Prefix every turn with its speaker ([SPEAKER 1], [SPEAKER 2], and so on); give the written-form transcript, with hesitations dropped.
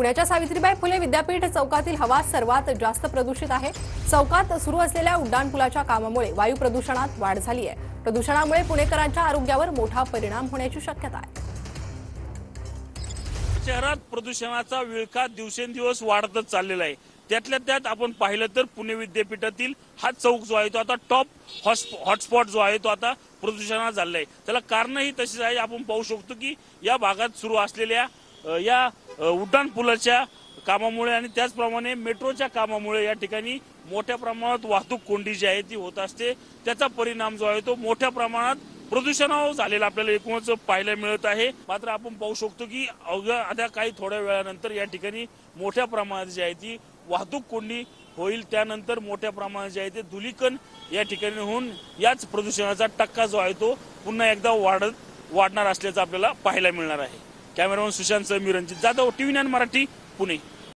[SPEAKER 1] पुण्याच्या सावित्रीबाई फुले विद्यापीठ चौकातील हवा सर्वात जास्त प्रदूषित आहे। चौकात सुरू असलेल्या उड्डाणपुलाच्या कामामुळे वायू प्रदूषणात वाढ झाली आहे। प्रदूषणामुळे पुणेकरांच्या आरोग्यावर मोठा परिणाम होण्याची शक्यता आहे।
[SPEAKER 2] शहरात प्रदूषणाचा विळखा दिवसेंदिवस वाढतच चाललेला आहे। त्यातल्या त्यात आपण पाहिलं तर पुणे विद्यापीठातील हा चौक जो आहे तो आता टॉप हॉटस्पॉट जो आहे तो आता प्रदूषणात झालेला आहे। त्याला कारणही तशीच आहे। आपण पाहू शकतो की या भागात सुरू असलेल्या या उड्डाणपुलाच्या कामामुळे आणि त्याचप्रमाणे मेट्रोच्या कामामुळे या ठिकाणी मोठ्या प्रमाणात वाहतूक कोंडी जी आहे ती होत असते। त्याचा परिणाम जो आहे तो मोठ्या प्रमाणात प्रदूषणावर झालेला आपल्याला एकूणच पाहायला मिळत आहे। मात्र आपण पाहू शकतो की अवघ्या आता काही थोड्या वेळानंतर या ठिकाणी मोठ्या प्रमाणात जी आहे ती वाहतूक कोंडी होईल। त्यानंतर मोठ्या प्रमाणात जे आहे ते धुलीकण या ठिकाणी होऊन याच प्रदूषणाचा टक्का जो आहे तो पुन्हा एकदा वाढणार असल्याचं आपल्याला पाहायला मिळणार आहे। कॅमेरामन सुशांत सह मी रणजित जाधव, TV9 मराठी, पुणे।